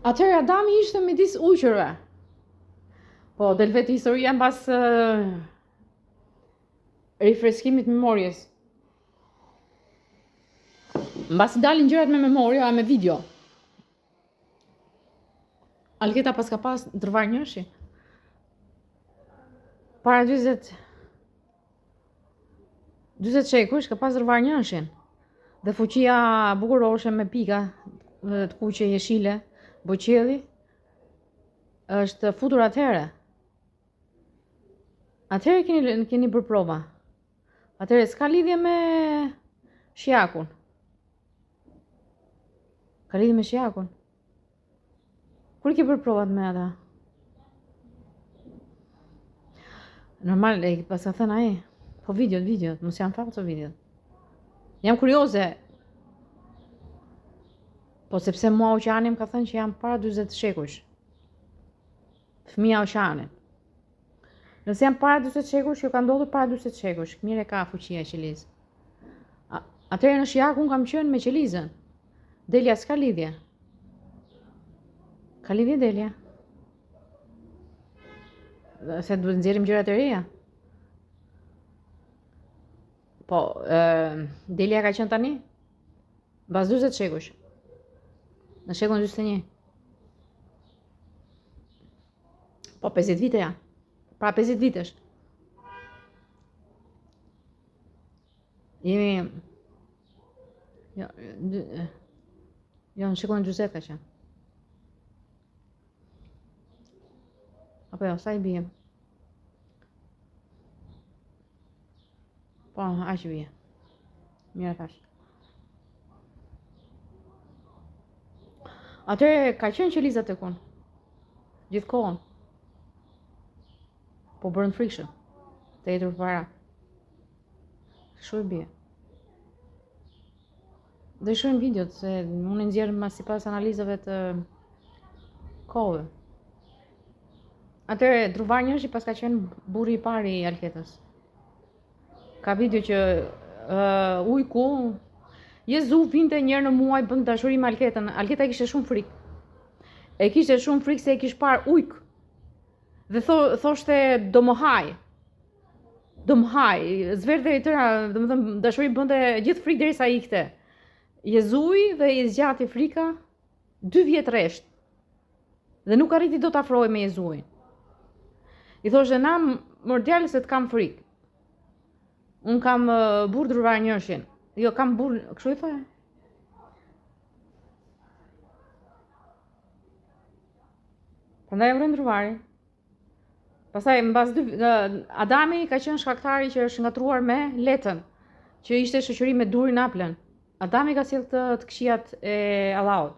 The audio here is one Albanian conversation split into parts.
Atëherë Adami ishte midis ujqërve. Po, del vetë historia mbas rifreskimit memorjes. Mbas dalin gjërat me memoria e me video. Alketa pas ka pas ndërvar njëshi. Para 40 shekush ka pas ndërvar njëshin. Dhe fuqia bukuroshe me pika të kuqe jeshile, boqelli, është futur atëherë. Atëherë keni bërë prova. Atëherë s'ka lidhje me shiakun. Ka lidhje me shiakun. Kur i ke bërë provat me ata? Normal, pas ka thënë ai. Po videot, mos janë fakt të videot. Jam kurioze. Po sepse mua Oqani më ka thënë që jam para 40 shekush. Fëmia Oqanit. Nëse jam para 40 shekush, jo ka ndodhur para 40 shekush. Mire ka fuqia e qelizë. Atëherë në shiakun kam qenë me qelizën. Delia s'ka lidhje. Ka lidhje Delia. Se duhet nxjerrim gjërat e reja. Po, Delia ka qenë tani? Mbas 40 shekush. Në shekullin 21. Po 50 vite janë. Pra 50 vitesh. Jemi... Jo, në shekullin 40 ka qenë. Apo jo, sa i bie? Po, aq bie. Mira thash. Atëherë ka qenë qeliza tek unë. Gjithkohën. Po bërën frikshëm. Të jetur para. Kështu e bie. Dhe shohim videot se unë nxjerr mas sipas analizave të kohëve. Atëherë Druvar Njëshi pas ka qenë burri i parë i Alketës. Ka video që ujku Jezu vinte njërë në muaj bënd dashuri me Alketën. Alketa kishte shumë frikë. E kishte shumë frikë se e kishte parë ujk. Dhe thoshte do më haj. Do më haj. Zverte i tëra, domethënë dashuri bënte gjithë frikë derisa ikte. Jezui dhe i zgjati frika 2 vjet rresht. Dhe nuk arriti do të afrohej me Jezuin. I thoshte na mor djalë se të kam frikë. Unë kam burr Druvar Njëshin. Jo, kam burr, kështu i thoya. Prandaj e vrën Druvari. Pastaj mbas Adami ka qenë shkaktari që është ngatruar me letën, që ishte shoqëri me durin Aplën. Adami ka sjell të këqijat e Allahut.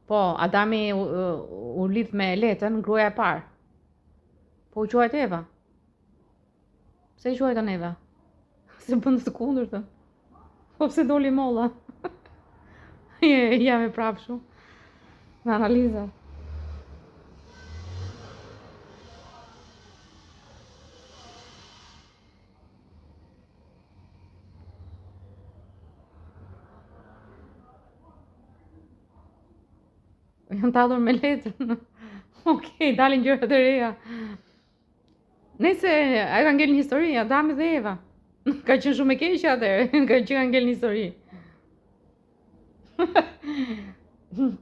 Po, Adami u lidh me letën, gruaja e parë. Po u quajt Eva. Pse i quajtën Eva? Se bëndë të kundërtën. Po pse doli molla? Jam e prapshu. Me analiza. Janë tallur me letrën. Okej, dalin gjërat e reja. Nëse ai ka ngel një histori, Adami dhe Eva. Ka qenë shumë e keqe atëherë, ka ngel një histori.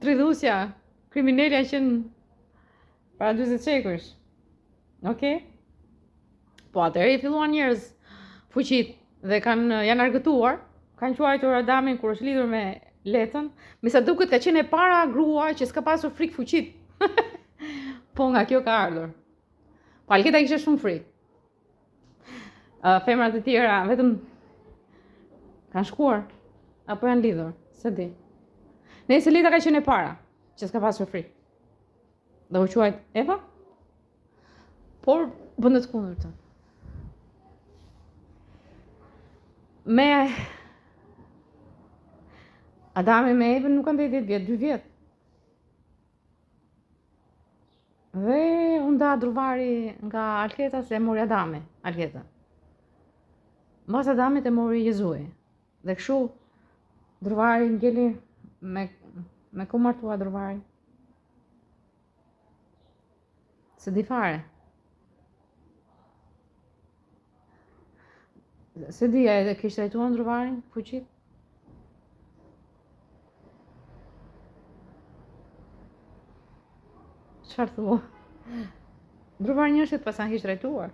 Tridhusja, kriminalja qenë para 40 shekush. Okej? Po atëherë i filluan njerëz fuqit dhe janë argëtuar, kanë quajtur Adamin kur është lidhur me letën, me sa duket ka qenë e para grua që s'ka pasur frikë fuqit. Po nga kjo ka ardhur. Po Alketa kishte shumë frikë. Femrat e tjera vetëm kanë shkuar apo janë lidhur, se di. Nëse Leta ka qenë e para që s'ka pasur frikë. Dhe u quajt Eva? Por bënde të kundërtën. Me Adami me Evën nuk kanë 10 vjet, 2 vjet. Dhe u nda Druvari nga Alketa se e mori Adami, Alketa. Mbas Adamit e mori Jezui. Dhe kështu Druvari ngeli me Me ku martua Druvari? Se di fare. Se di, e kishte trajtuar Druvari, fuqit? Çfarë thua? Druvari njështit pasan kishte trajtuar.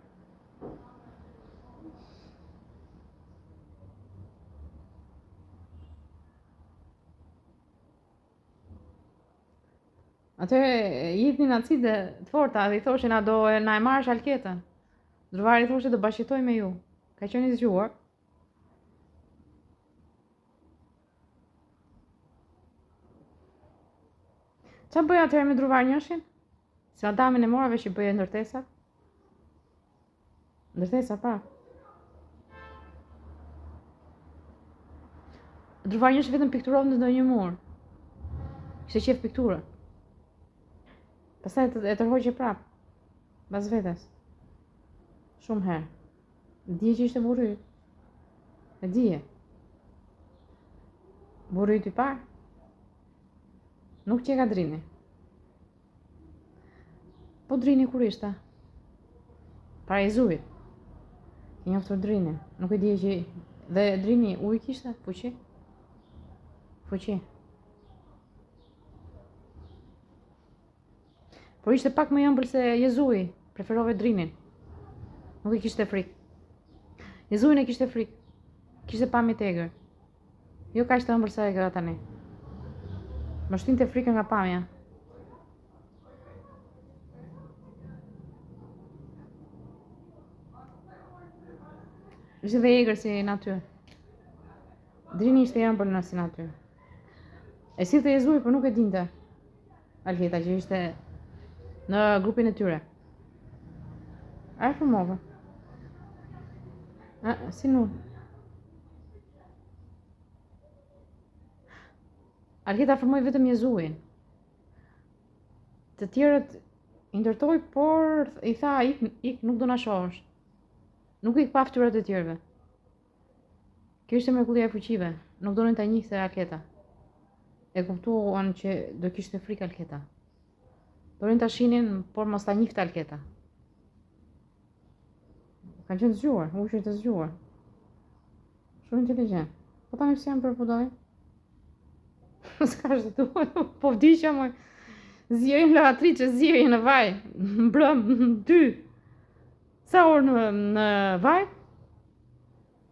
Atëherë jepnin acide të forta dhe i thoshin a do na e marrësh Alketën. Druvari thoshte do bashkëtoj me ju. Ka qenë i zgjuar. Qa bëja atëherë me Druvari njëshin? Se Adamin e morave që bëje ndërtesat? Ndërtesa pra. Druvari njëshin vetëm pikturon në ndonjë mur. Kishte qef pikturë. Pastaj e tërhoqe prap. Bas vetes. Shumë herë. Dije që ishte burri. E dije. Burri i parë. Nuk që ka Drini. Po Drini kur ishte? Para i zujit. I njoftur Drini. Nuk e dije që... Dhe Drini ujë kishte? Fuqi? Fuqi. Por ishte pak më ëmbël se Jezui, preferove Drinin. Nuk i kishte frikë. Jezuin e kishte frikë. Kishte pamje tegër. Jo kaq të ëmbël sa e ka tani. Më shtinte frikën nga pamja. Ishte dhe egër si natyrë. Drini ishte ëmbël në si natyrë. E sillte Jezui, por nuk e dinte Alketa që ishte në grupin e tyre. A e formova? Si nuk? Alketa formoi vetëm Jezuin. Të tjerët i ndërtoi, por i tha ik nuk do na shohësh. Nuk ik pa fytyrat e tjerëve. Kjo ishte mrekullia e fuqive. Nuk donin ta njihte Alketa. E kuptuan që do kishte frikë Alketa. Dorin ta shihnin, por mos ta njihte Alketa. Kanë qenë të zgjuar, ushqit të zgjuar. Shumë inteligjent. Po tani pse janë për budallë? S'ka ashtu, po vdiqja moj. Zjerin lavatriçe, zjerin në vaj. Mbrëm 2. Sa orë në vaj?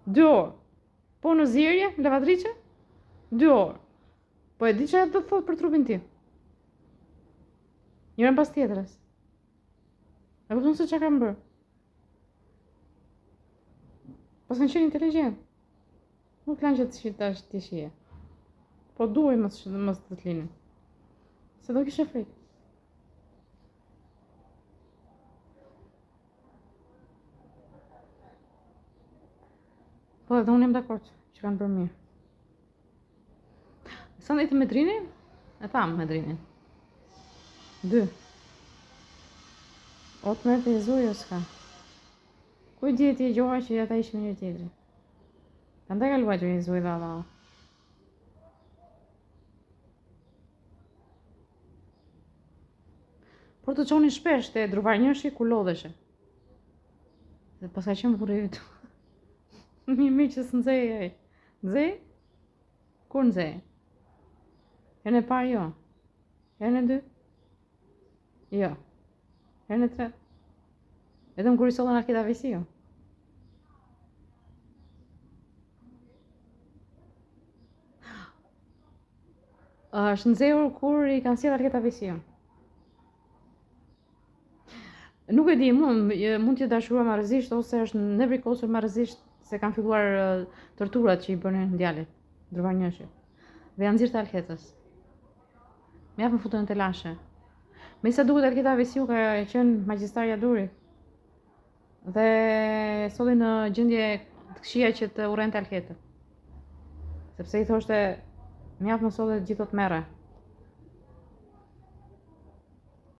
2 orë. Po në zjerje, lavatriçe? 2 orë. Po e di çfarë do të thotë për trupin tim. Njërën pas tjetërës. E kupton se çka kam bërë. Pas kanë qenë inteligjent. Nuk kanë që të shije. Po duaj mos të të linin. Se do kishe frikë. Po edhe unë jam dakord që kanë bërë mirë. Sa ndajti me Drinin? E thamë me Drinin. 2. 18 e Jezui o s'ka. Kuj dje ti e gjoha që ata ishë me njërë tjetëri. Prandaj ka luajtur Jezui dhe Allahu. Por të qonin shpesh te Druvari njëshi ku lodheshe. Dhe pas ka qenë burri yt. Mirë që s'nxej ai. Nxej? Kur nxej? Herën e parë jo. Herën e dytë? Jo. Herën e tretë? Vetëm kur i sollën Alketa Vesiu. Është nxehur kur i kanë sjellë Alketa Vesiu. Nuk e di, mund të dashuruar marrëzisht ose është nevrikosur marrëzisht se kanë filluar torturat që i bënin djalit, Druvari njëshi. Dhe janë nxirë të Alketës. Me japën futën në telashe. Me sa duket Alketa Vesiu ka qenë magjistarja durit. Dhe solli në gjendje të këqija që të urrente Alketën. Sepse i thoshte, me japë më solle gjithë të merre.